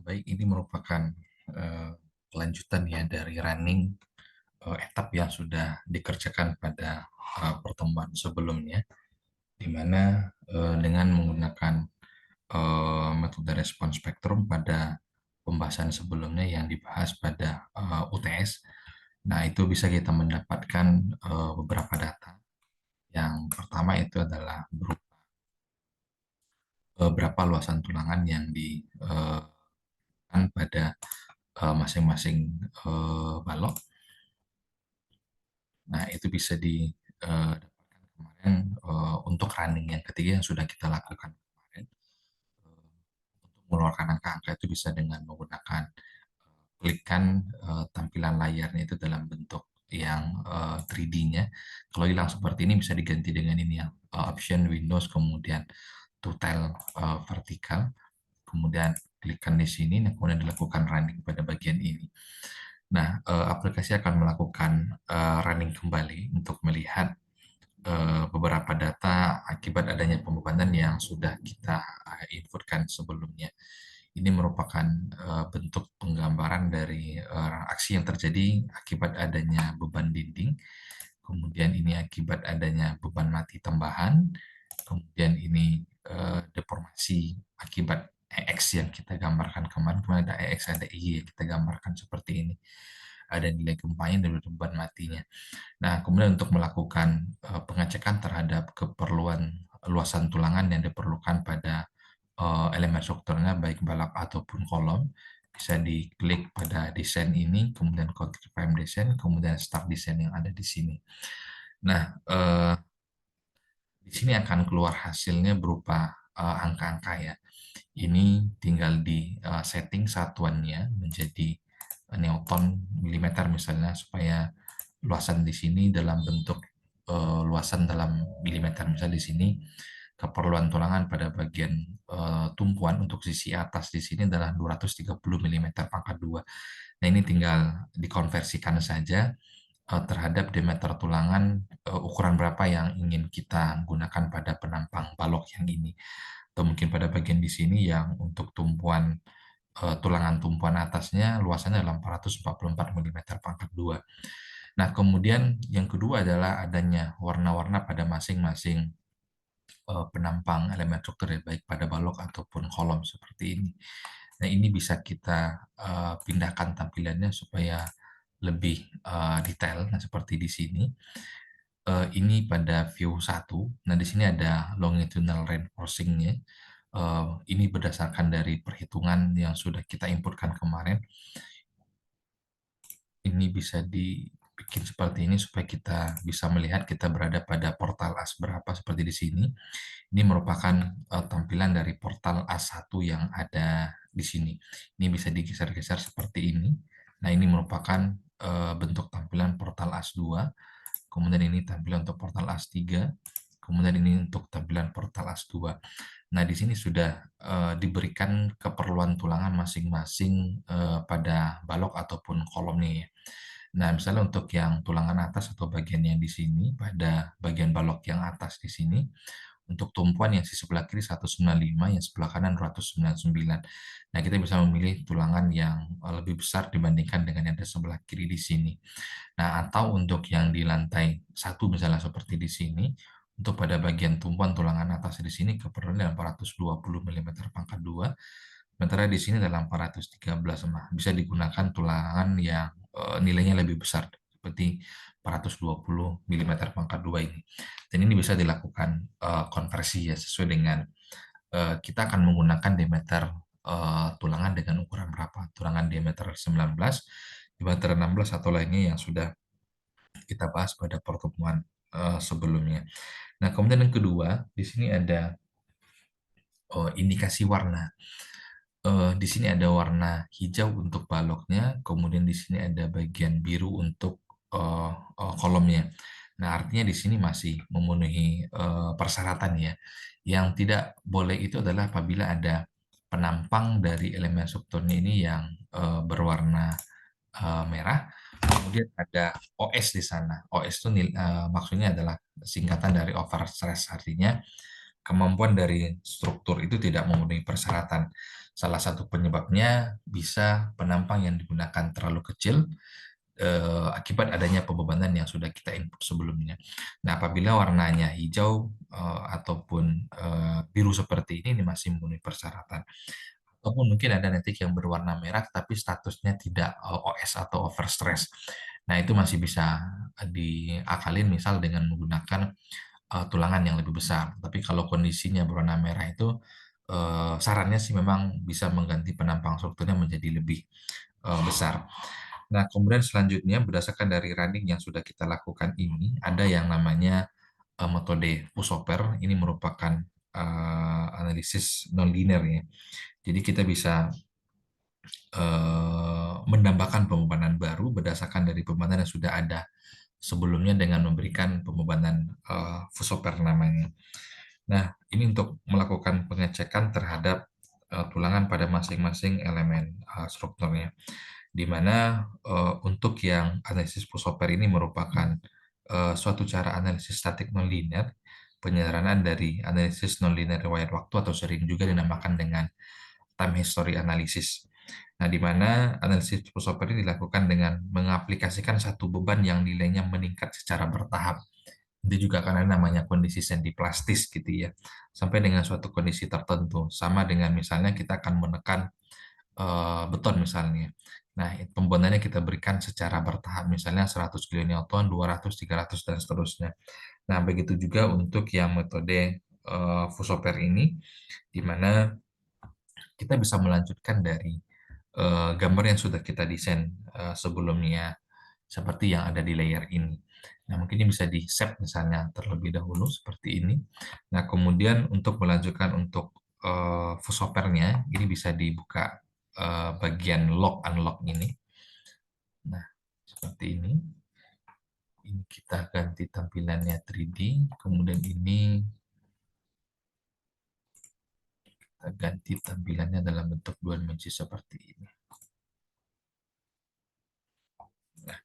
Baik, ini merupakan kelanjutan ya dari running etap yang sudah dikerjakan pada pertemuan sebelumnya, di mana dengan menggunakan metode respon spektrum pada pembahasan sebelumnya yang dibahas pada UTS. Nah, itu bisa kita mendapatkan beberapa data. Yang pertama itu adalah berupa berapa luasan tulangan yang pada masing-masing balok. Nah, itu bisa didapatkan kemarin untuk running yang ketiga yang sudah kita lakukan kemarin. Untuk mengeluarkan angka-angka itu bisa dengan menggunakan klikkan tampilan layarnya itu dalam bentuk yang 3D-nya. Kalau hilang seperti ini bisa diganti dengan ini ya, option Windows, kemudian to tile vertikal, kemudian klikkan di sini, nah kemudian dilakukan running pada bagian ini. Nah, aplikasi akan melakukan running kembali untuk melihat beberapa data akibat adanya pembebanan yang sudah kita inputkan sebelumnya. Ini merupakan bentuk penggambaran dari aksi yang terjadi akibat adanya beban dinding, kemudian ini akibat adanya beban mati tambahan, kemudian ini deformasi akibat EX yang kita gambarkan kemarin, kemudian ada EX, ada I yang kita gambarkan seperti ini. Ada nilai gempanya dan beban matinya. Nah, kemudian untuk melakukan pengecekan terhadap keperluan luasan tulangan yang diperlukan pada elemen strukturnya, baik balok ataupun kolom, bisa diklik pada desain ini, kemudian confirm desain, kemudian start desain yang ada di sini. Nah, di sini akan keluar hasilnya berupa angka-angka ya. Ini tinggal di setting satuannya menjadi Newton milimeter misalnya, supaya luasan di sini dalam bentuk luasan dalam milimeter. Misalnya di sini keperluan tulangan pada bagian tumpuan untuk sisi atas di sini adalah 230 mm pangkat 2. Nah, ini tinggal dikonversikan saja terhadap diameter tulangan, ukuran berapa yang ingin kita gunakan pada penampang balok yang ini. Atau mungkin pada bagian di sini yang untuk tumpuan tulangan tumpuan atasnya luasannya adalah 444 mm pangkat 2. Nah, kemudian yang kedua adalah adanya warna-warna pada masing-masing penampang elemen struktur ya, baik pada balok ataupun kolom seperti ini. Nah, ini bisa kita pindahkan tampilannya supaya lebih detail. Nah, seperti di sini. Ini pada view 1. Nah, di sini ada longitudinal reinforcing-nya. Ini berdasarkan dari perhitungan yang sudah kita inputkan kemarin. Ini bisa dibikin seperti ini supaya kita bisa melihat kita berada pada portal AS berapa seperti di sini. Ini merupakan tampilan dari portal AS1 yang ada di sini. Ini bisa digeser-geser seperti ini. Nah, ini merupakan bentuk tampilan portal AS2. Kemudian ini tampilan untuk portal AS3. Kemudian ini untuk tampilan portal AS2. Nah, di sini sudah diberikan keperluan tulangan masing-masing pada balok ataupun kolomnya ya. Nah, misalnya untuk yang tulangan atas atau bagian yang di sini, pada bagian balok yang atas di sini, untuk tumpuan yang di sebelah kiri 195, yang sebelah kanan 299. Nah, kita bisa memilih tulangan yang lebih besar dibandingkan dengan yang di sebelah kiri di sini. Nah, atau untuk yang di lantai 1 misalnya seperti di sini, untuk pada bagian tumpuan tulangan atas di sini keperluan adalah 420 mm pangkat 2, sementara di sini adalah 413. Nah, bisa digunakan tulangan yang nilainya lebih besar, seperti 420 mm pangkat 2 ini. Dan ini bisa dilakukan konversi ya, sesuai dengan kita akan menggunakan diameter tulangan dengan ukuran berapa. Tulangan diameter 19, diameter 16 atau lainnya yang sudah kita bahas pada pertemuan sebelumnya. Nah, kemudian yang kedua, di sini ada indikasi warna. Di sini ada warna hijau untuk baloknya, kemudian di sini ada bagian biru untuk kolomnya. Nah, artinya di sini masih memenuhi persyaratan ya. Yang tidak boleh itu adalah apabila ada penampang dari elemen strukturnya ini yang berwarna merah, kemudian ada OS di sana. OS itu maksudnya adalah singkatan dari over stress, artinya kemampuan dari struktur itu tidak memenuhi persyaratan. Salah satu penyebabnya bisa penampang yang digunakan terlalu kecil akibat adanya pembebanan yang sudah kita input sebelumnya. Nah, apabila warnanya hijau ataupun biru seperti ini masih memenuhi persyaratan. Ataupun mungkin ada netik yang berwarna merah tapi statusnya tidak OS atau overstress. Nah, itu masih bisa diakalin misal dengan menggunakan tulangan yang lebih besar. Tapi kalau kondisinya berwarna merah itu sarannya sih memang bisa mengganti penampang strukturnya menjadi lebih besar. Nah, kemudian selanjutnya berdasarkan dari running yang sudah kita lakukan ini, ada yang namanya metode Pussoper. Ini merupakan analisis non-linear ya. Jadi kita bisa menambahkan pembebanan baru berdasarkan dari pembebanan yang sudah ada sebelumnya dengan memberikan pembebanan Pussoper namanya. Nah, ini untuk melakukan pengecekan terhadap tulangan pada masing-masing elemen strukturnya. Di mana untuk yang analisis Pussoper ini merupakan suatu cara analisis statik nonlinear, penyederhanaan dari analisis nonlinear riwayat waktu atau sering juga dinamakan dengan time history analysis. Nah, di mana analisis Pussoper ini dilakukan dengan mengaplikasikan satu beban yang nilainya meningkat secara bertahap. Itu juga karena namanya kondisi sendiplastis gitu ya, sampai dengan suatu kondisi tertentu. Sama dengan misalnya kita akan menekan beton misalnya. Nah, pembebanannya kita berikan secara bertahap, misalnya 100 kilonewton, 200, 300, dan seterusnya. Nah, begitu juga untuk yang metode Pussoper ini, di mana kita bisa melanjutkan dari gambar yang sudah kita desain sebelumnya, seperti yang ada di layer ini. Nah, mungkin ini bisa di-save misalnya terlebih dahulu seperti ini. Nah, kemudian untuk melanjutkan untuk Pussopernya, ini bisa dibuka bagian lock unlock ini. Nah, seperti ini. Ini kita ganti tampilannya 3D, kemudian ini kita ganti tampilannya dalam bentuk dua dimensi seperti ini. Nah,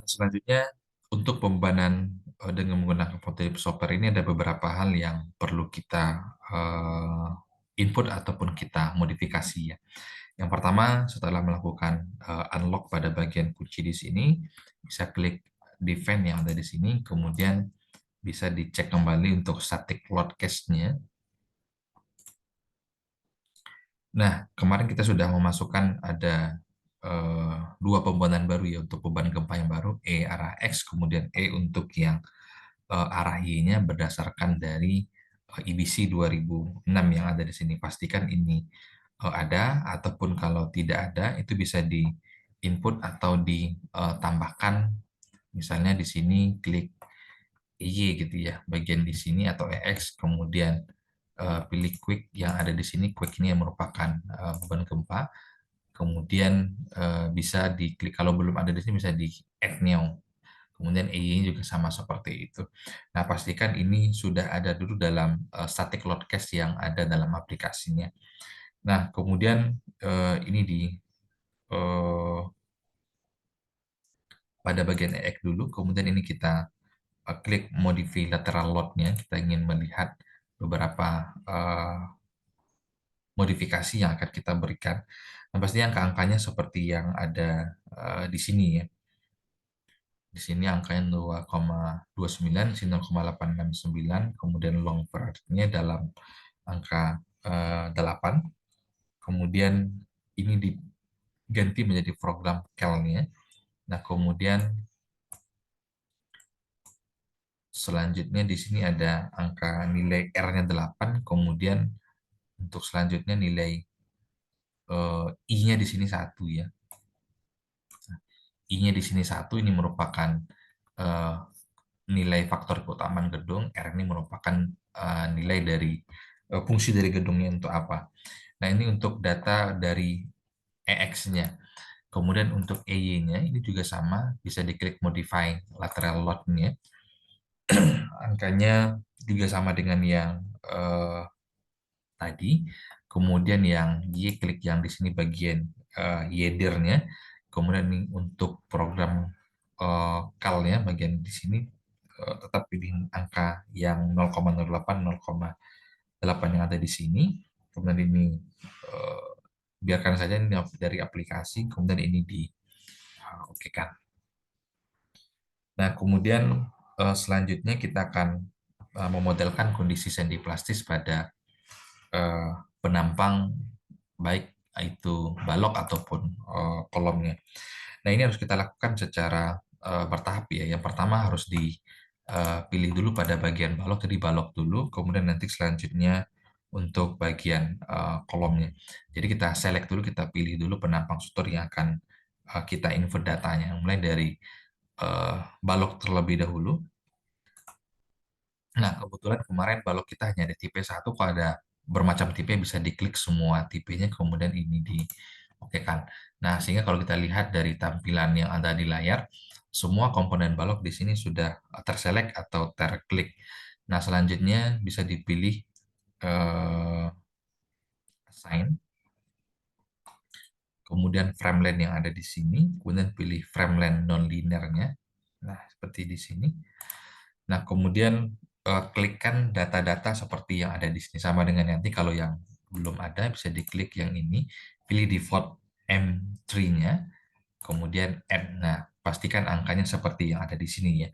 selanjutnya untuk pembebanan dengan menggunakan Photoshop software ini ada beberapa hal yang perlu kita input ataupun kita modifikasi ya. Yang pertama, setelah melakukan unlock pada bagian kunci di sini, bisa klik define yang ada di sini, kemudian bisa dicek kembali untuk static load cache-nya. Nah, kemarin kita sudah memasukkan ada dua pembebanan baru ya untuk beban gempa yang baru, E arah X, kemudian E untuk yang arah Y-nya berdasarkan dari IBC 2006 yang ada di sini. Pastikan ini ada, ataupun kalau tidak ada, itu bisa di input atau ditambahkan. Misalnya di sini klik Y gitu ya, bagian di sini atau EX, kemudian pilih quick yang ada di sini. Quick ini yang merupakan beban gempa. Kemudian bisa diklik, kalau belum ada di sini bisa di add new. Kemudian EY juga sama seperti itu. Nah, pastikan ini sudah ada dulu dalam static load cache yang ada dalam aplikasinya. Nah, kemudian ini di pada bagian EX dulu, kemudian ini kita klik modify lateral load-nya. Kita ingin melihat beberapa modifikasi yang akan kita berikan. Nah, pastinya angka-angkanya seperti yang ada di sini ya. Di sini angkanya 2,29, di sini 0,869, kemudian long period-nya dalam angka 8. Kemudian ini diganti menjadi program cal-nya. Nah, kemudian selanjutnya di sini ada angka nilai R-nya 8, kemudian untuk selanjutnya nilai I-nya di sini 1 ya. I-nya di sini 1, ini merupakan nilai faktor keutamaan gedung, R ini merupakan nilai dari fungsi dari gedungnya untuk apa. Nah, ini untuk data dari EX-nya. Kemudian untuk EY-nya ini juga sama, bisa diklik modify lateral load-nya. Angkanya juga sama dengan yang tadi. Kemudian yang Y, klik yang di sini bagian YEDER-nya. Kemudian ini untuk program CAL-nya bagian di sini tetap pilih angka yang 0,08, 0,8 yang ada di sini. Kemudian ini eh, biarkan saja ini dari aplikasi, kemudian ini di oke kan. Nah, kemudian selanjutnya kita akan memodelkan kondisi sendi plastis pada eh, penampang baik itu balok ataupun kolomnya. Nah, ini harus kita lakukan secara bertahap ya. Yang pertama harus dipilih dulu pada bagian balok, jadi balok dulu, kemudian nanti selanjutnya untuk bagian kolomnya. Jadi kita select dulu, kita pilih dulu penampang sutur yang akan kita input datanya, mulai dari balok terlebih dahulu. Nah, kebetulan kemarin balok kita hanya ada tipe satu, kalau ada bermacam tipe bisa diklik semua tipenya, kemudian ini di oke kan. Nah, sehingga kalau kita lihat dari tampilan yang ada di layar, semua komponen balok di sini sudah terselect atau terklik. Nah, selanjutnya bisa dipilih assign, kemudian frame length yang ada di sini, kemudian pilih frame length non-linearnya. Nah, seperti di sini. Nah, kemudian klikkan data-data seperti yang ada di sini. Sama dengan nanti kalau yang belum ada, bisa diklik yang ini, pilih default M3-nya, kemudian add. Nah, pastikan angkanya seperti yang ada di sini ya.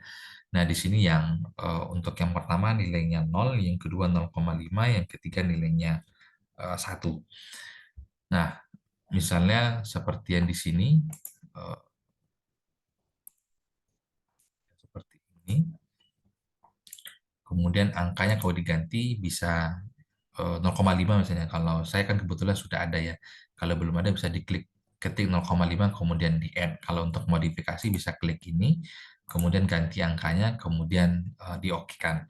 Nah, di sini yang untuk yang pertama nilainya 0, yang kedua 0,5, yang ketiga nilainya 1. Nah, misalnya seperti yang di sini, eh, seperti ini. Kemudian angkanya kalau diganti bisa 0,5 misalnya. Kalau saya kan kebetulan sudah ada ya. Kalau belum ada bisa diklik ketik 0,5 kemudian di add. Kalau untuk modifikasi bisa klik ini, kemudian ganti angkanya, kemudian di oke-kan.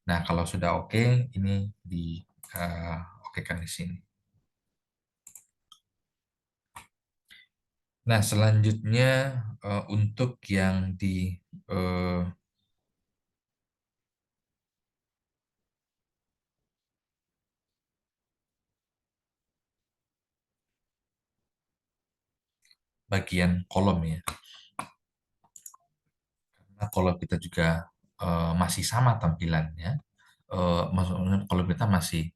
Nah, kalau sudah oke, ini di oke-kan di sini. Nah, selanjutnya untuk yang di eh, bagian kolom ya. Karena kolom kita juga masih sama tampilannya, maksudnya kalau kita masih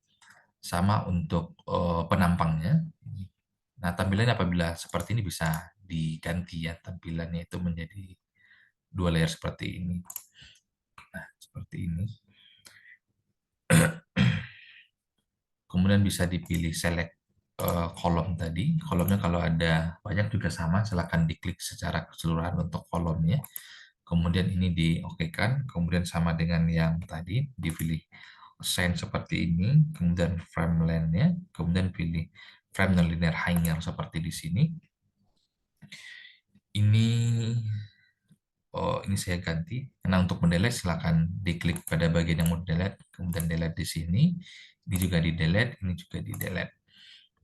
sama untuk penampangnya. Nah, tampilannya apabila seperti ini bisa diganti ya, tampilannya itu menjadi dua layer seperti ini. Nah, seperti ini. Kemudian bisa dipilih select kolom tadi. Kolomnya kalau ada banyak juga sama, silakan diklik secara keseluruhan untuk kolomnya. Kemudian ini diokekan, kemudian sama dengan yang tadi, dipilih sign seperti ini, kemudian frame length-nya, kemudian pilih frame nonlinear hanger seperti di sini. Ini ini saya ganti. Nah, untuk mendelete silakan diklik pada bagian yang mau delete, kemudian delete di sini. Ini juga di delete, ini juga di delete.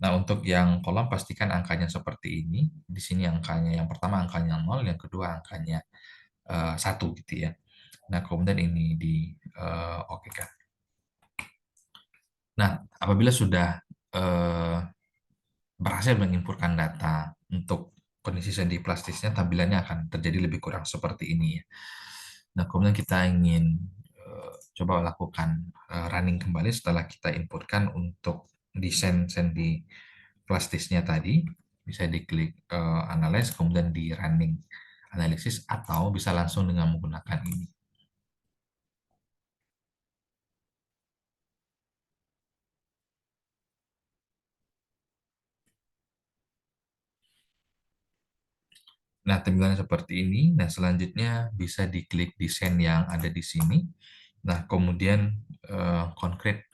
Nah, untuk yang kolom pastikan angkanya seperti ini. Di sini angkanya yang pertama angkanya 0, yang kedua angkanya 1 gitu ya. Nah, kemudian ini di oke kan. Nah, apabila sudah eh, berhasil menginputkan data untuk kondisi sendi plastisnya, tampilannya akan terjadi lebih kurang seperti ini ya. Nah, kemudian kita ingin coba lakukan running kembali setelah kita inputkan untuk desain sendi plastisnya tadi. Bisa diklik analyze, kemudian di running analisis, atau bisa langsung dengan menggunakan ini. Nah, tampilannya seperti ini. Nah, selanjutnya bisa diklik desain yang ada di sini. Nah, kemudian concrete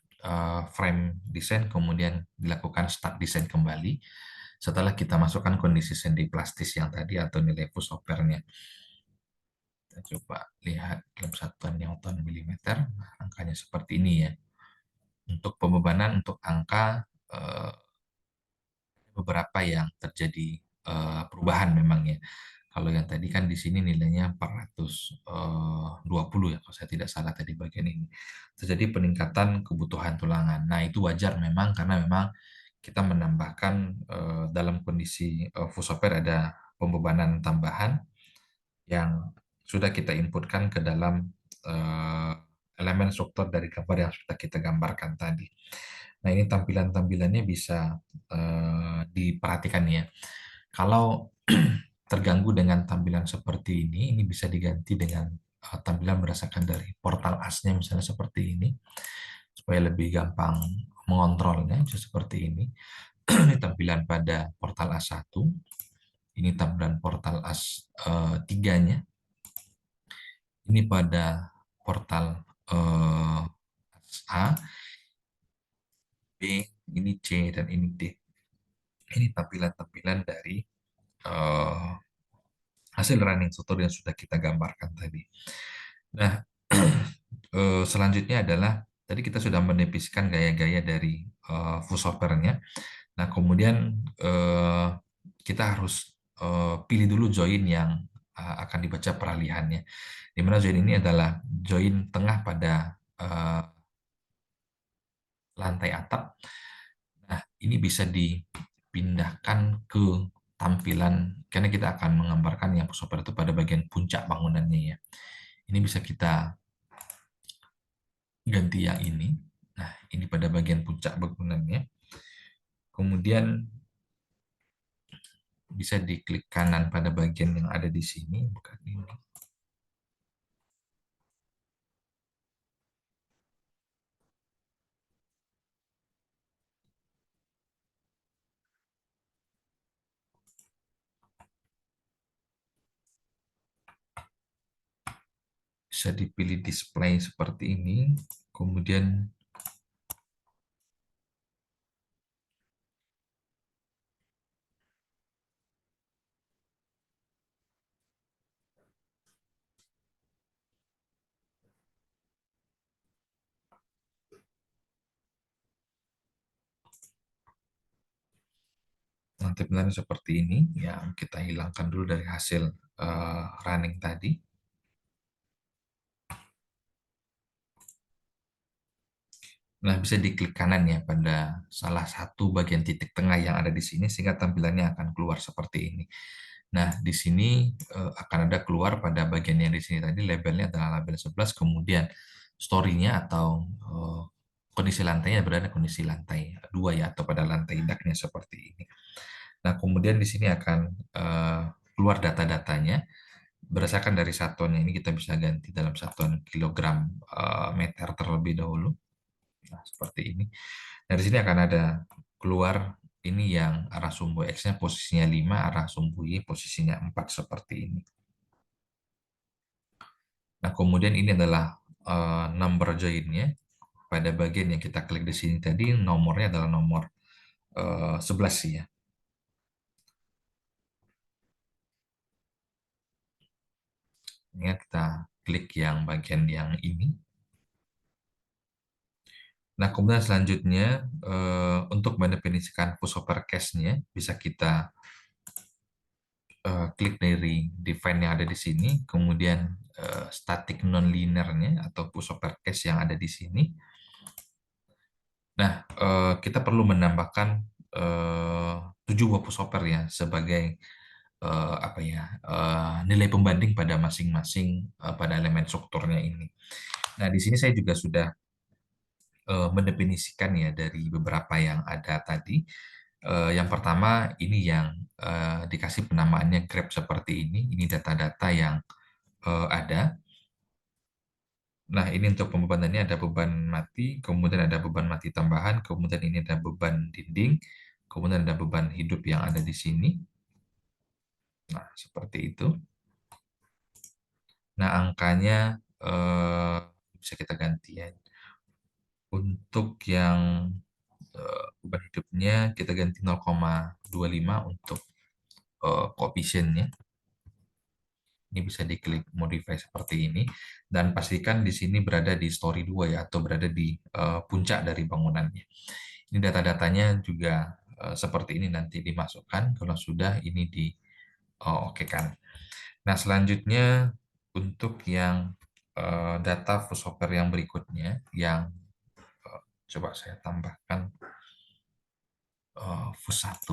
frame desain, kemudian dilakukan start desain kembali. Setelah kita masukkan kondisi sendi plastis yang tadi atau nilai push over-nya. Kita coba lihat dalam satuan Newton milimeter. Nah, angkanya seperti ini ya. Untuk pembebanan, untuk angka beberapa yang terjadi perubahan memang ya. Kalau yang tadi kan di sini nilainya 420 ya, kalau saya tidak salah tadi bagian ini. Terjadi peningkatan kebutuhan tulangan. Nah, itu wajar memang karena memang kita menambahkan dalam kondisi fusoper ada pembebanan tambahan yang sudah kita inputkan ke dalam eh, elemen struktur dari gambar yang sudah kita gambarkan tadi. Nah, ini tampilan-tampilannya bisa diperhatikan ya. Kalau terganggu dengan tampilan seperti ini bisa diganti dengan tampilan berdasarkan dari portal asnya misalnya seperti ini, supaya lebih gampang mengontrolnya bisa seperti ini. Ini tampilan pada portal A1, ini tampilan portal AS3-nya, ini pada portal A, B, ini C, dan ini D. Ini tampilan-tampilan dari eh, hasil running struktur yang sudah kita gambarkan tadi. Nah, selanjutnya adalah tadi kita sudah menipiskan gaya-gaya dari voiceover-nya. Nah, kemudian kita harus pilih dulu join yang akan dibaca peralihannya. Di mana join ini adalah join tengah pada lantai atap. Nah, ini bisa dipindahkan ke tampilan, karena kita akan menggambarkan yang voiceover itu pada bagian puncak bangunannya ya. Ini bisa kita ganti yang ini. Nah, ini pada bagian puncak bangunannya. Kemudian bisa diklik kanan pada bagian yang ada di sini, bukan ini. Bisa dipilih display seperti ini. Kemudian nanti benar seperti ini yang kita hilangkan dulu dari hasil running tadi. Nah, bisa diklik kanan ya pada salah satu bagian titik tengah yang ada di sini sehingga tampilannya akan keluar seperti ini. Nah, di sini akan ada keluar pada bagian yang di sini tadi labelnya adalah label 11, kemudian story-nya atau kondisi lantainya berada kondisi lantai 2 ya, atau pada lantai daknya seperti ini. Nah, kemudian di sini akan keluar data-datanya berdasarkan dari satuannya. Ini kita bisa ganti dalam satuan kilogram meter terlebih dahulu. Nah, seperti ini. Nah, di sini akan ada keluar ini yang arah sumbu X-nya posisinya 5, arah sumbu Y posisinya 4 seperti ini. Nah, kemudian ini adalah number join-nya. Pada bagian yang kita klik di sini tadi, nomornya adalah nomor 11 sih ya. Ini kita klik yang bagian yang ini. Nah, kemudian selanjutnya untuk mendefinisikan pushover cache-nya bisa kita klik dari define yang ada di sini, kemudian static non-linear-nya atau pushover cache yang ada di sini. Nah, kita perlu menambahkan 7 buah pushover ya sebagai apa ya nilai pembanding pada masing-masing pada elemen strukturnya ini. Nah, di sini saya juga sudah mendefinisikan ya dari beberapa yang ada tadi. Yang pertama ini yang dikasih penamaannya grab seperti ini. Ini data-data yang ada. Nah, ini untuk pembebanannya ada beban mati, kemudian ada beban mati tambahan, kemudian ini ada beban dinding, kemudian ada beban hidup yang ada di sini. Nah, seperti itu. Nah, angkanya bisa kita ganti ya. Untuk yang beban hidupnya kita ganti 0,25 untuk koefisiennya. Ini bisa diklik modify seperti ini dan pastikan di sini berada di story 2 ya, atau berada di puncak dari bangunannya. Ini data-datanya juga seperti ini nanti dimasukkan kalau sudah ini di oke kan. Nah, selanjutnya untuk yang data voiceover yang berikutnya yang coba saya tambahkan VUS1.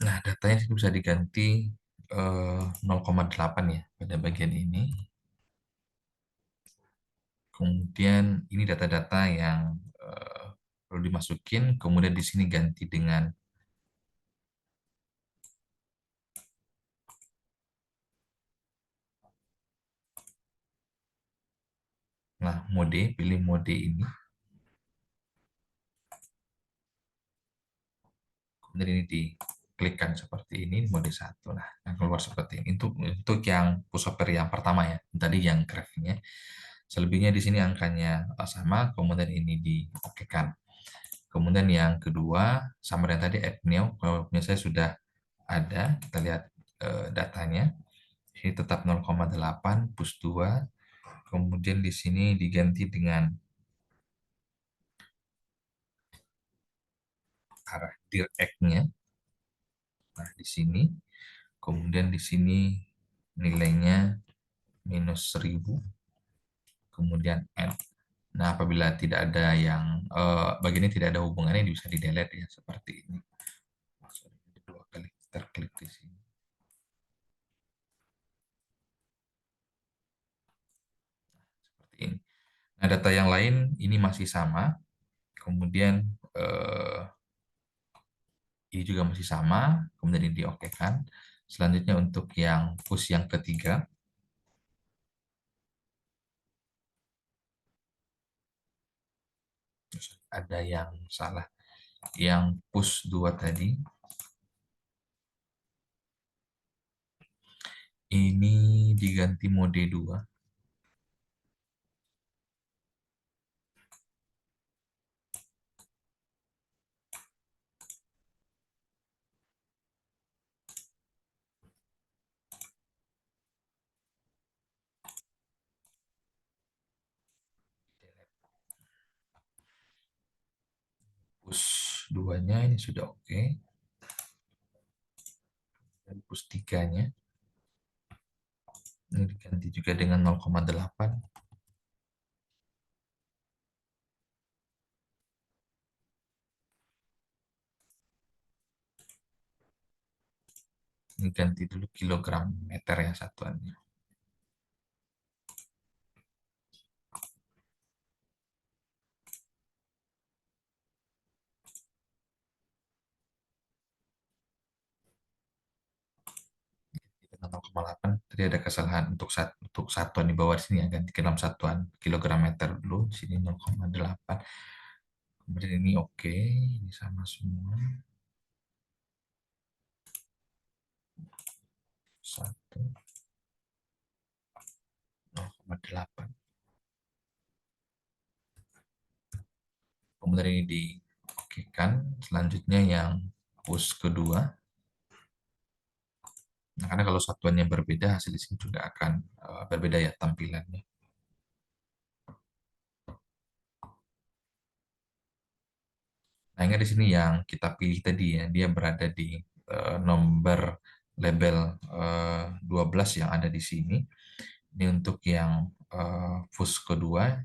Nah, datanya sini bisa diganti 0,8 ya pada bagian ini. Kemudian ini data-data yang perlu dimasukin, kemudian di sini ganti dengan mode, pilih mode ini. Kemudian ini diklikkan seperti ini, mode satu. Nah, yang keluar seperti ini. Untuk yang pushover yang pertama ya, tadi yang grafiknya. Selebihnya di sini angkanya sama, kemudian ini diokekan. Kemudian yang kedua, sama dengan tadi add new, kalau misalnya sudah ada, kita lihat datanya. Ini tetap 0,8, push 2. Kemudian di sini diganti dengan arah direct-nya. Nah, di sini. Kemudian di sini nilainya -1000. Kemudian add. Nah, apabila tidak ada yang bagian ini tidak ada hubungannya, bisa di delete ya seperti ini. Dua kali terklik di sini. Seperti ini. Nah, data yang lain ini masih sama. Kemudian ini juga masih sama. Kemudian ini diokekan. Selanjutnya untuk yang push yang ketiga, ada yang salah. Yang push 2 tadi, ini diganti mode 2. Push 2-nya ini sudah oke. Dan push 3-nya ini diganti juga dengan 0,8. Ini ganti dulu kilogram meter ya satuannya. Dengan 0,8 tadi ada kesalahan untuk satuan di bawah sini ya, ganti ke dalam satuan kilogram meter dulu, di sini 0,8. Kemudian ini oke, ini sama semua. 0,8. Kemudian ini diokekan. Selanjutnya yang push kedua. Nah, karena kalau satuannya berbeda, hasil di sini juga akan berbeda ya tampilannya. Nah, ingat di sini yang kita pilih tadi ya, dia berada di nomor label 12 yang ada di sini. Ini untuk yang push kedua,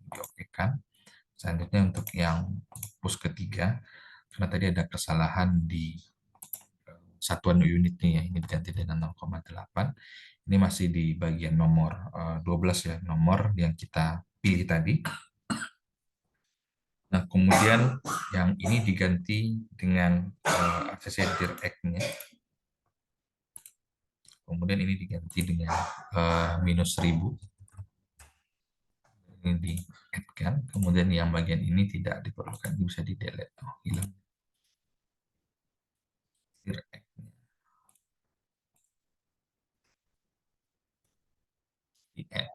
diokekan. Selanjutnya untuk yang push ketiga, karena tadi ada kesalahan di satuan unitnya ya, ini diganti dengan 0,8. Ini masih di bagian nomor 12 ya, nomor yang kita pilih tadi. Nah, kemudian yang ini diganti dengan aksesnya direct-nya. Kemudian ini diganti dengan -1000. Ini di-add-kan. Kemudian yang bagian ini tidak diperlukan, bisa di-delete. Oh, hilang. Direct-nya. Di-add.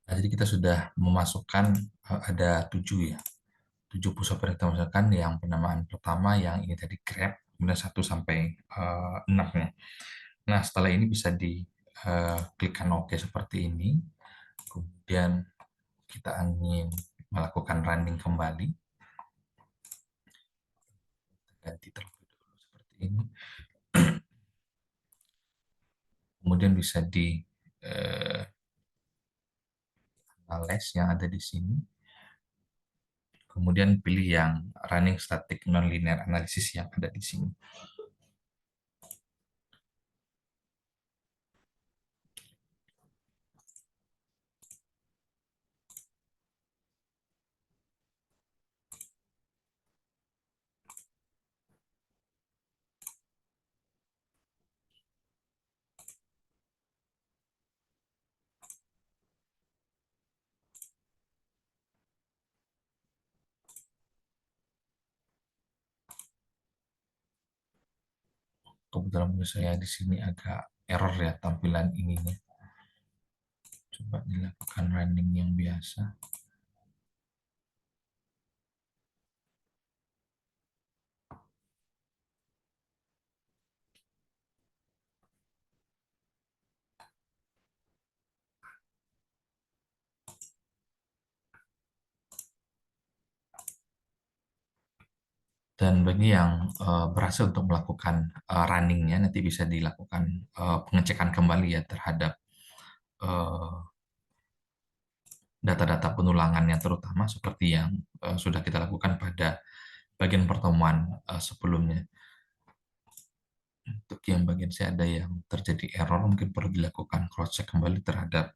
Nah, jadi kita sudah memasukkan ada 7 ya, 7 pusat yang kita masukkan. Yang penamaan pertama yang ini tadi grab, kemudian 1 sampai 6 ya. Nah, setelah ini bisa diklikkan OK seperti ini. Kemudian kita ingin melakukan running kembali, ganti terlebih dahulu seperti ini. Kemudian bisa di analyze yang ada di sini. Kemudian pilih yang running static nonlinear analysis yang ada di sini. Kebetulan menurut saya di sini agak error ya tampilan ininya. Coba dilakukan running yang biasa. Dan bagi yang berhasil untuk melakukan runningnya, nanti bisa dilakukan pengecekan kembali ya terhadap eh, data-data penulangannya, terutama seperti yang sudah kita lakukan pada bagian pertemuan sebelumnya. Untuk yang bagian saya ada yang terjadi error, mungkin perlu dilakukan cross-check kembali terhadap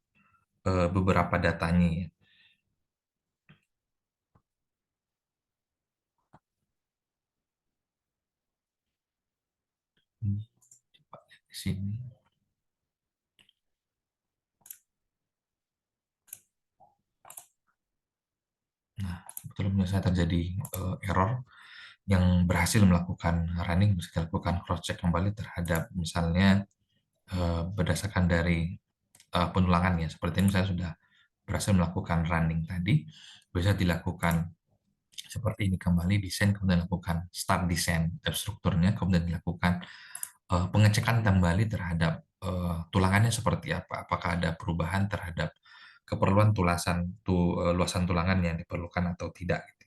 beberapa datanya ya. Coba lihat di sini. Nah, betul menurut saya terjadi error. Yang berhasil melakukan running bisa dilakukan cross-check kembali terhadap misalnya berdasarkan dari penulangannya. Seperti ini saya sudah berhasil melakukan running tadi, bisa dilakukan seperti ini kembali, desain, kemudian lakukan start desain strukturnya, kemudian dilakukan pengecekan kembali terhadap tulangannya seperti apa, apakah ada perubahan terhadap keperluan luasan tulangan yang diperlukan atau tidak. Gitu.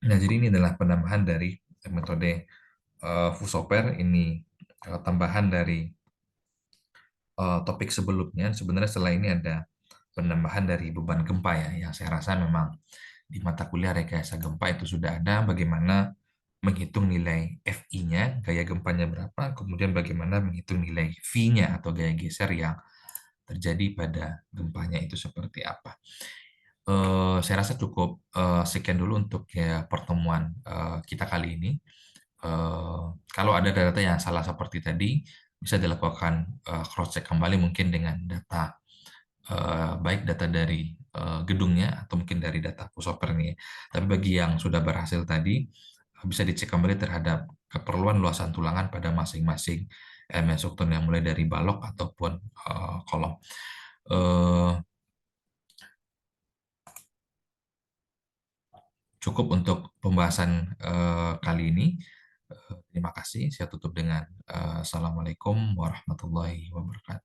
Nah, jadi ini adalah penambahan dari metode Fusoper. Ini tambahan dari topik sebelumnya. Sebenarnya setelah ini ada penambahan dari beban gempa ya, yang saya rasa memang di mata kuliah rekayasa gempa itu sudah ada bagaimana menghitung nilai FI-nya, gaya gempanya berapa, kemudian bagaimana menghitung nilai V-nya atau gaya geser yang terjadi pada gempanya itu seperti apa. Saya rasa cukup sekian dulu untuk ya pertemuan kita kali ini. Kalau ada data yang salah seperti tadi, bisa dilakukan cross-check kembali mungkin dengan data baik data dari gedungnya atau mungkin dari data pusopernya. Tapi bagi yang sudah berhasil tadi, bisa dicek kembali terhadap keperluan luasan tulangan pada masing-masing elemen struktur yang mulai dari balok ataupun kolom. Eh, Cukup untuk pembahasan kali ini. Terima kasih. Saya tutup dengan Assalamualaikum warahmatullahi wabarakatuh.